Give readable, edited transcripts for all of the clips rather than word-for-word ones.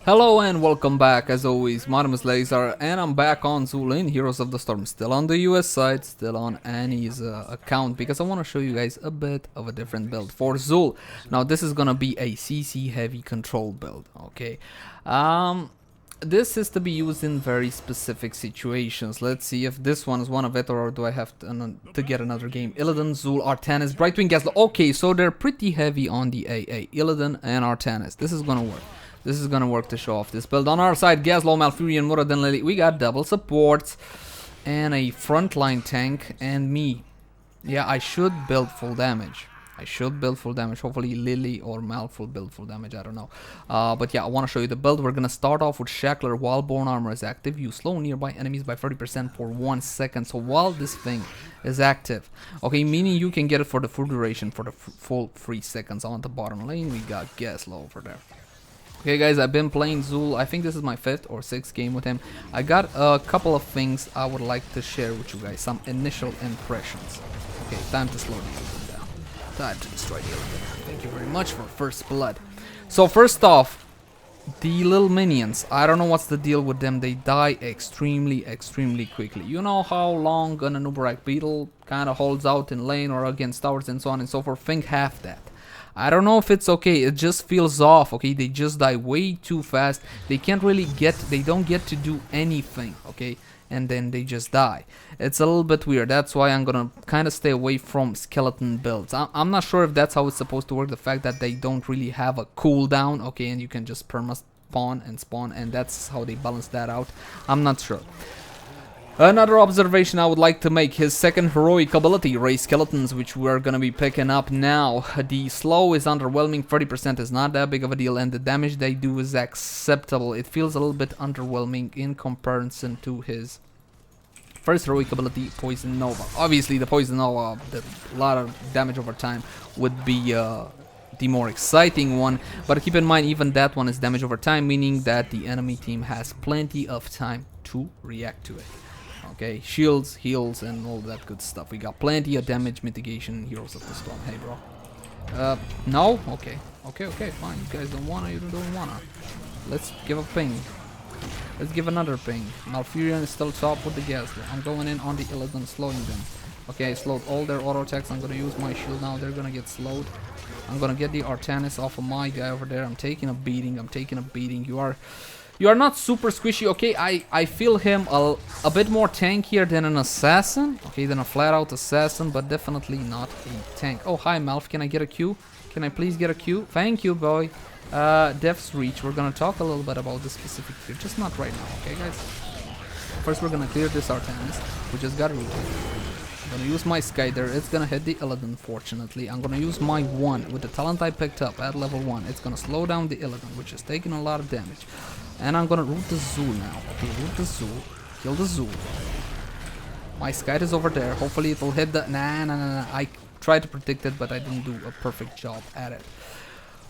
Hello and welcome back. As always, my name is Laser and I'm back on Xul in Heroes of the Storm. Still on the US side, still on Annie's account, because I want to show you guys a bit of a different build for Xul. Now this is gonna be a CC heavy control build, okay? This is to be used in very specific situations. Let's see if this one is one of it, or do I have to get another game. Illidan, Xul, Artanis, Brightwing, Gaslo. Okay, so they're pretty heavy on the AA. Illidan and Artanis. This is gonna work. This is gonna work to show off this build. On our side, Gaslo, Malfurion, Muradin, Lily. We got double supports and a frontline tank and me. Yeah, I should build full damage. Hopefully Lily or Mal will build full damage. I don't know. But yeah, I want to show you the build. We're gonna start off with Shackler while Bone Armor is active. You slow nearby enemies by 30% for 1 second. So while this thing is active, okay, meaning you can get it for the full duration for the full 3 seconds. On the bottom lane, we got Gaslo over there. Okay guys, I've been playing Xul. I think this is my 5th or 6th game with him. I got a couple of things I would like to share with you guys. Some initial impressions. Okay, time to slow the Illidan down. Time to destroy the Illidan. Thank you very much for first blood. So first off, the little minions. I don't know what's the deal with them. They die extremely quickly. You know how long an Anubarak Beetle kind of holds out in lane or against towers and so on and so forth. Think half that. I don't know if it's okay, it just feels off, okay? They just die way too fast. They can't really they don't get to do anything, okay? And then they just die. It's a little bit weird. That's why I'm gonna kind of stay away from skeleton builds. I'm not sure if that's how it's supposed to work. The fact that they don't really have a cooldown, okay? And you can just perma spawn, and that's how they balance that out. I'm not sure. Another observation I would like to make, his second heroic ability, Raise Skeletons, which we're gonna be picking up now. The slow is underwhelming, 30% is not that big of a deal, and the damage they do is acceptable. It feels a little bit underwhelming in comparison to his first heroic ability, Poison Nova. Obviously the Poison Nova, a lot of damage over time, would be the more exciting one, but keep in mind even that one is damage over time, meaning that the enemy team has plenty of time to react to it. Okay, shields, heals, and all that good stuff. We got plenty of damage mitigation in Heroes of the Storm. Hey, bro. No? Okay. Okay, fine. You guys don't wanna, you don't wanna. Let's give a ping. Let's give another ping. Malfurion is still top with the Gaslo. I'm going in on the Illidan, slowing them. Okay, I slowed all their auto attacks. I'm gonna use my shield now. They're gonna get slowed. I'm gonna get the Artanis off of my guy over there. I'm taking a beating. You are not super squishy. Okay, I feel him a bit more tankier than an assassin. Okay, than a flat out assassin, but definitely not a tank. Oh, hi Malf, can I get a Q? Can I please get a Q? Thank you, boy. Death's Reach, we're gonna talk a little bit about this specific clear, just not right now, okay guys? First we're gonna clear this Artanis, who just got rooted. I'm gonna use my Sky there, it's gonna hit the Illidan fortunately. I'm gonna use my 1 with the talent I picked up at level 1. It's gonna slow down the Illidan, which is taking a lot of damage. And I'm gonna root the Xul now. Okay, root the Xul. Kill the Xul. My Sky is over there. Hopefully it will hit the... Nah. I tried to predict it, but I didn't do a perfect job at it.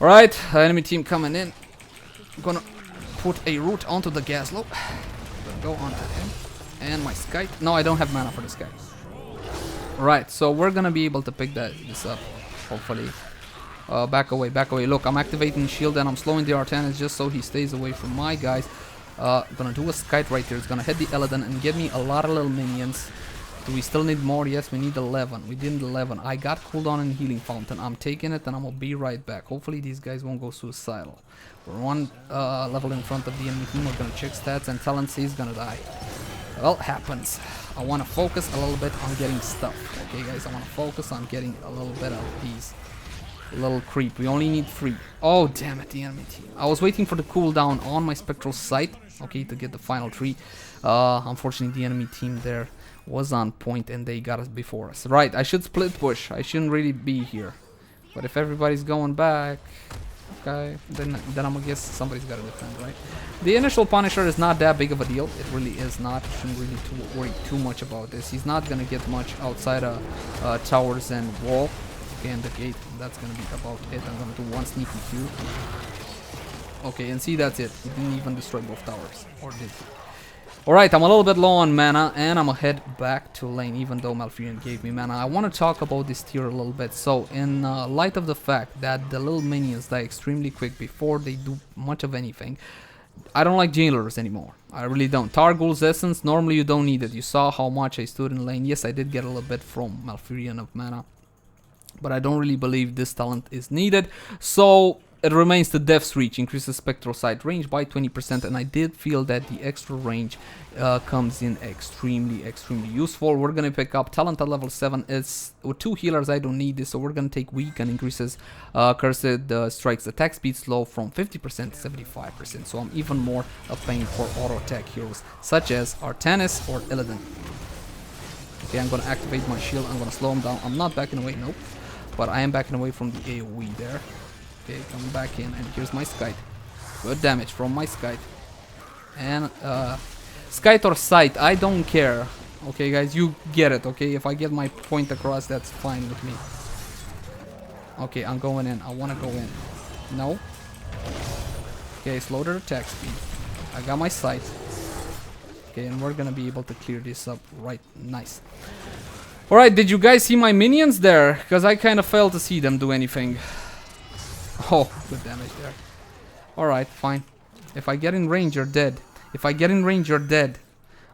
Alright, enemy team coming in. I'm gonna put a root onto the Gaslo. Gonna go onto him. And my Sky. No, I don't have mana for the Sky. Right, so we're gonna be able to pick this up, hopefully. Back away. Look, I'm activating shield and I'm slowing the Artanis just so he stays away from my guys. Gonna do a Skite right here. It's gonna hit the Illidan and give me a lot of little minions. Do we still need more? Yes, we need 11. We did 11. I got cooldown and healing fountain. I'm taking it and I'm gonna be right back. Hopefully these guys won't go suicidal. We're 1 level in front of the enemy team. We're gonna check stats and talent he's gonna die. Well, happens. I want to focus a little bit on getting stuff. Okay, guys, I want to focus on getting a little bit of these little creep. We only need 3. Oh, damn it, the enemy team. I was waiting for the cooldown on my Spectral Scythe, okay, to get the final 3. Unfortunately, the enemy team there was on point and they got us before us. Right, I should split push. I shouldn't really be here. But if everybody's going back, okay, then I'm gonna guess somebody's got to defend, right? The initial Punisher is not that big of a deal. It really is not. Shouldn't really worry too much about this. He's not gonna get much outside of towers and wall. Okay, and the gate. That's gonna be about it. I'm gonna do 1 sneaky Q. Okay, and see, that's it. He didn't even destroy both towers, or did he? Alright, I'm a little bit low on mana, and I'm gonna head back to lane, even though Malfurion gave me mana. I want to talk about this tier a little bit. So, in light of the fact that the little minions die extremely quick before they do much of anything, I don't like jailers anymore. I really don't. Targul's Essence, normally you don't need it. You saw how much I stood in lane. Yes, I did get a little bit from Malfurion of mana, but I don't really believe this talent is needed. So it remains the Death's Reach, increases Spectral Scythe range by 20%, and I did feel that the extra range comes in extremely useful. We're gonna pick up talent at level 7. It's with 2 healers, I don't need this, so we're gonna take weak and increases Cursed Strike's attack speed slow from 50% to 75%, so I'm even more paying for auto attack heroes such as Artanis or Illidan. Okay, I'm gonna activate my shield, I'm gonna slow him down. I'm not backing away, nope, but I am backing away from the AoE there. Okay, coming back in, and here's my Scythe. Good damage from my Scythe. And Scythe or Scythe, I don't care. Okay, guys, you get it, okay? If I get my point across, that's fine with me. Okay, I'm going in. I want to go in. No. Okay, slow their attack speed. I got my Scythe. Okay, and we're gonna be able to clear this up right nice. Alright, did you guys see my minions there? Because I kind of failed to see them do anything. Oh, good damage there. Alright, fine. If I get in range, you're dead. If I get in range, you're dead.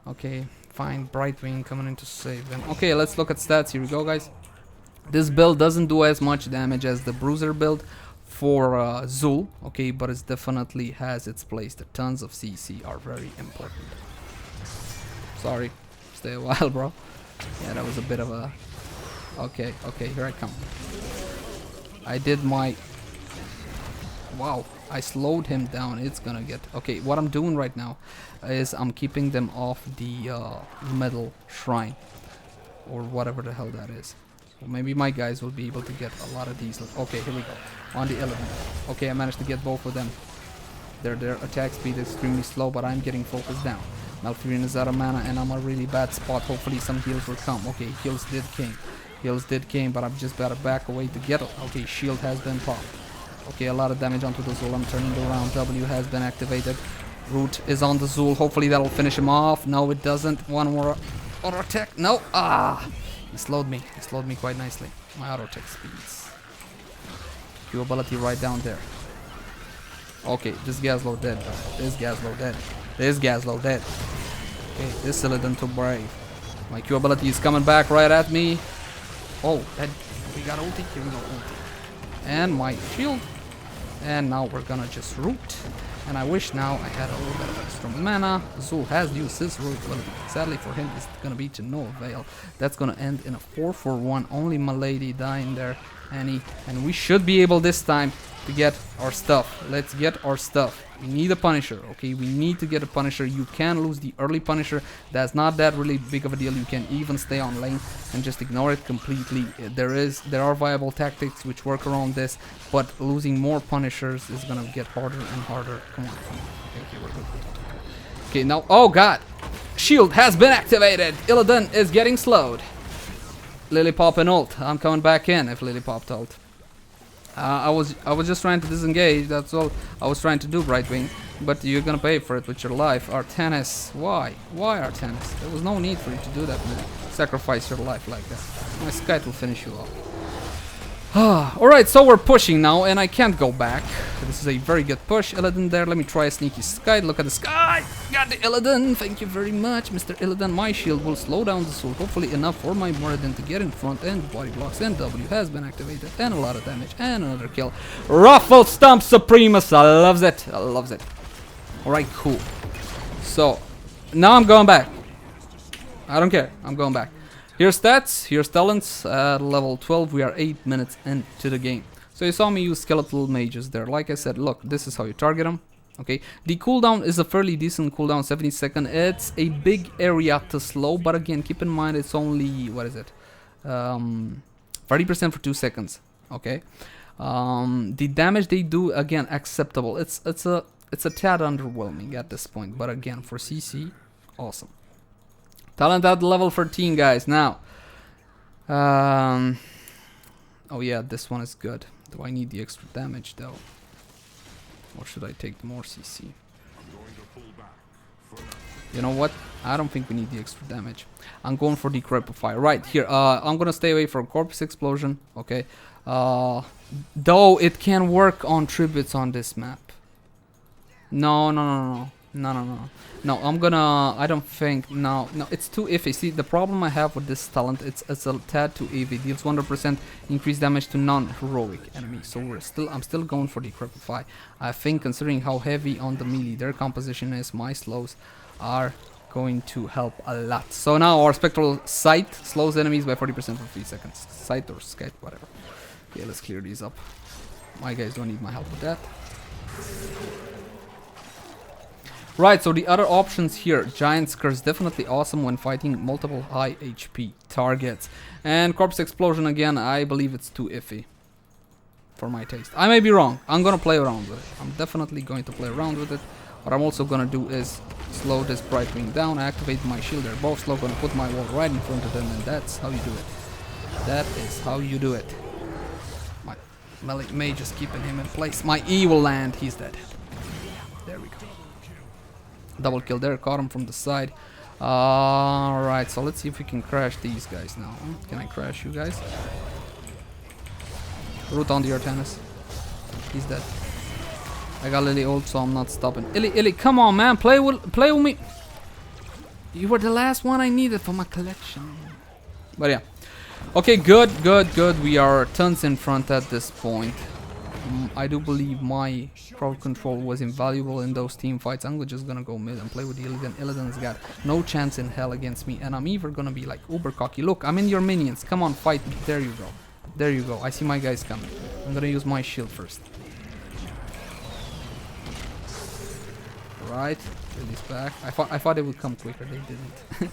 Okay, fine. Brightwing coming in to save them. Okay, let's look at stats. Here we go, guys. This build doesn't do as much damage as the Bruiser build for Xul. Okay, but it definitely has its place. The tons of CC are very important. Sorry. Stay a while, bro. Yeah, that was a bit of a... Okay, here I come. I did my... Wow, I slowed him down. It's gonna get... Okay, what I'm doing right now is I'm keeping them off the metal shrine. Or whatever the hell that is. So maybe my guys will be able to get a lot of these. Okay, here we go. On the element. Okay, I managed to get both of them. Their attack speed is extremely slow, but I'm getting focused down. Malfurion is out of mana, and I'm a really bad spot. Hopefully some heals will come. Okay, heals did came. Heals did came, but I've just got to back away to get it. Okay, shield has been popped. Okay, a lot of damage onto the Xul. I'm turning around. W has been activated. Root is on the Xul. Hopefully that'll finish him off. No, it doesn't. One more auto attack. No. Ah! He slowed me. He slowed me quite nicely. My auto attack speeds. Q ability right down there. Okay, this guy's low dead. This guy's low dead. This guy's low dead. Okay, this Illidan too brave. My Q ability is coming back right at me. Oh, that, we got ulti. Here we go, ulti. And my shield. And now we're gonna just root. And I wish now I had a little bit of extra mana. Xul has used his root ability. Sadly for him, it's gonna be to no avail. That's gonna end in a 4-for-1. Only my lady dying there, Annie. And we should be able this time to get our stuff. Let's get our stuff. We need a Punisher, okay? We need to get a Punisher. You can lose the early Punisher. That's not that really big of a deal. You can even stay on lane and just ignore it completely. There are viable tactics which work around this, but losing more Punishers is gonna get harder and harder. Come on. Okay, we're good. Okay, now, oh god! Shield has been activated! Illidan is getting slowed. Lily pop and ult. I'm coming back in if Lily popped ult. I was just trying to disengage. That's all I was trying to do, Brightwing. But you're gonna pay for it with your life. Artanis, why? Why Artanis? There was no need for you to do that, man. Sacrifice your life like that. My Scythe will finish you off. Alright, so we're pushing now, and I can't go back. This is a very good push. Illidan there. Let me try a sneaky Scythe. Look at the sky. Got the Illidan. Thank you very much, Mr. Illidan. My shield will slow down the Xul. Hopefully enough for my Muradin to get in front, and body blocks, and W has been activated, and a lot of damage, and another kill. Ruffle Stomp Supremus. I loves it. I loves it. Alright, cool. So, now I'm going back. I don't care. I'm going back. Here's stats, here's talents. At level 12, we are 8 minutes into the game. So you saw me use skeletal mages there. Like I said, look, this is how you target them. Okay, the cooldown is a fairly decent cooldown, 70 seconds. It's a big area to slow, but again, keep in mind it's only, what is it? 30% for 2 seconds. Okay, the damage they do, again, acceptable. It's a tad underwhelming at this point, but again, for CC, awesome. Talent at level 13, guys. Now, oh yeah, this one is good. Do I need the extra damage though, or should I take the more CC? You know what? I don't think we need the extra damage. I'm going for the Crepify. Right here. I'm gonna stay away from Corpse Explosion. Okay. Though it can work on tributes on this map. No, no, no, no, no, no, no. No, I'm gonna. I don't think. No, no, it's too iffy. See, the problem I have with this talent, it's a tad too iffy. Deals 100% increased damage to non-heroic enemies. So I'm still going for the Cripify. I think considering how heavy on the melee their composition is, my slows are going to help a lot. So now our Spectral Scythe slows enemies by 40% for 3 seconds. Scythe or Scythe, whatever. Okay, let's clear these up. My guys don't need my help with that. Right, so the other options here. Giant Curse, definitely awesome when fighting multiple high HP targets. And Corpse Explosion again, I believe it's too iffy for my taste. I may be wrong. I'm gonna play around with it. I'm definitely going to play around with it. What I'm also gonna do is slow this Brightwing down, activate my shield. They're both slow, gonna put my wall right in front of them, and that's how you do it. That is how you do it. My melee mage is keeping him in place. My E will land, he's dead. There we go. Double kill there, caught him from the side. Alright, so let's see if we can crash these guys now. Can I crash you guys? Root on the Artanis. He's dead. I got Lily ult, so I'm not stopping. Illy, come on, man, play with me. You were the last one I needed for my collection. But yeah. Okay, good. We are tons in front at this point. I do believe my crowd control was invaluable in those team fights. I'm just gonna go mid and play with the Illidan. Illidan's got no chance in hell against me, and I'm either gonna be like uber cocky. Look, I'm in your minions. Come on, fight me. There you go. There you go. I see my guys coming. I'm gonna use my shield first. Right, Lily's back. I thought they would come quicker. They didn't.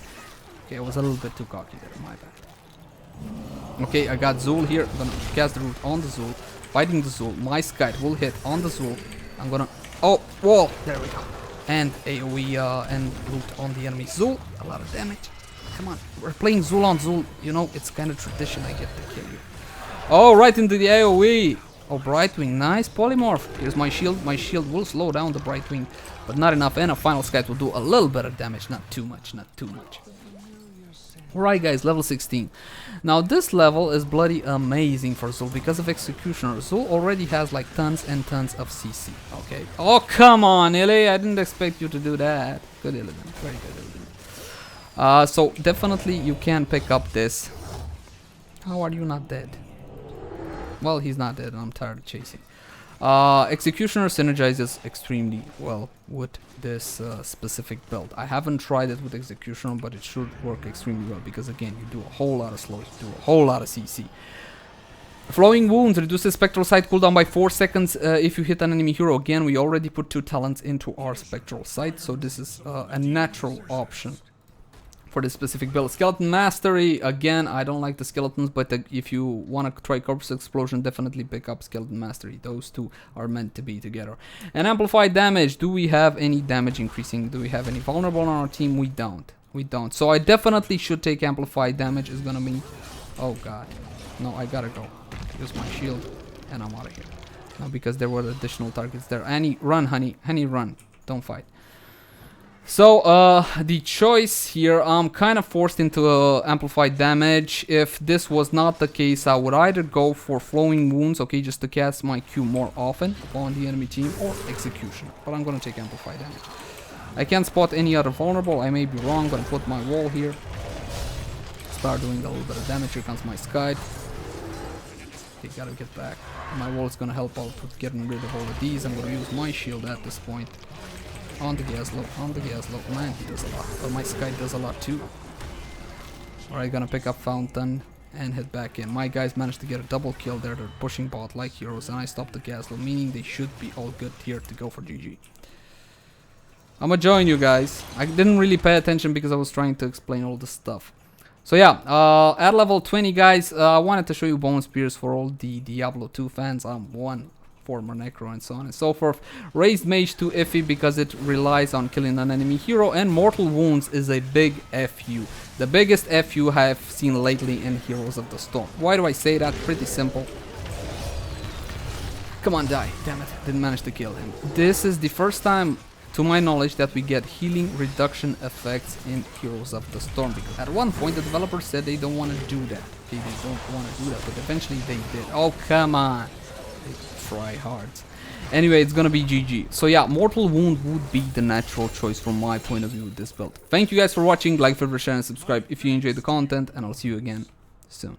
Okay, I was a little bit too cocky there. My bad. Okay, I got Xul here. I'm gonna cast the root on the Xul. Fighting the Xul. My Scythe will hit on the Xul. I'm gonna... Oh, wall! There we go. And AoE and root on the enemy. Xul, a lot of damage. Come on, we're playing Xul on Xul. You know, it's kind of tradition I get to kill you. Oh, right into the AoE. Oh, Brightwing, nice polymorph. Here's my shield. My shield will slow down the Brightwing, but not enough. And a final Scythe will do a little bit of damage. Not too much, not too much. Alright guys, level 16. Now this level is bloody amazing for Xul because of Executioner. Xul already has like tons and tons of CC. Okay. Oh, come on, Illy. I didn't expect you to do that. Good Illidan. Very good Illidan. So definitely you can pick up this. How are you not dead? Well, he's not dead and I'm tired of chasing. Executioner synergizes extremely well with this specific build. I haven't tried it with Executioner, but it should work extremely well because again, you do a whole lot of slow, you do a whole lot of CC. Flowing Wounds reduces Spectral Scythe cooldown by 4 seconds if you hit an enemy hero. Again, we already put 2 talents into our Spectral Scythe, so this is a natural option for this specific build. Skeleton Mastery, again, I don't like the skeletons, but if you want to try Corpse Explosion, definitely pick up Skeleton Mastery. Those two are meant to be together. And Amplified Damage, do we have any damage increasing? Do we have any vulnerable on our team? We don't. We don't. So I definitely should take Amplified Damage. Is gonna be... Oh god. No, I gotta go. Use my shield, and I'm out of here. No, because there were additional targets there. Annie, run, honey. Honey, run. Don't fight. So, the choice here, I'm kind of forced into amplified damage. If this was not the case, I would either go for Flowing Wounds, okay, just to cast my Q more often upon the enemy team, or Execution. But I'm gonna take amplified damage. I can't spot any other vulnerable, I may be wrong, but I put my wall here. Start doing a little bit of damage. Here comes my Scythe. Okay, gotta get back. My wall is gonna help out with getting rid of all of these. I'm gonna use my shield at this point. On the Gaslow, on the Gaslow. Man, he does a lot. But my Scythe does a lot too. Alright, gonna pick up Fountain and head back in. My guys managed to get a double kill there. They're pushing bot like heroes, and I stopped the Gaslow, meaning they should be all good here to go for GG. I'm gonna join you guys. I didn't really pay attention because I was trying to explain all this stuff. So yeah, at level 20 guys, I wanted to show you Bone Spears for all the Diablo 2 fans. I'm one former Necro and so on and so forth. Raised Mage too iffy because it relies on killing an enemy hero, and Mortal Wounds is a big FU. The biggest FU I have seen lately in Heroes of the Storm. Why do I say that? Pretty simple. Come on, die. Damn it. Didn't manage to kill him. This is the first time, to my knowledge, that we get healing reduction effects in Heroes of the Storm. Because at one point the developers said they don't want to do that. Okay, they don't want to do that, but eventually they did. Oh, come on. Try hard. Anyway, it's gonna be GG. So yeah, Mortal Wound would be the natural choice from my point of view with this build. Thank you guys for watching. Like, favorite, share, and subscribe if you enjoyed the content, and I'll see you again soon.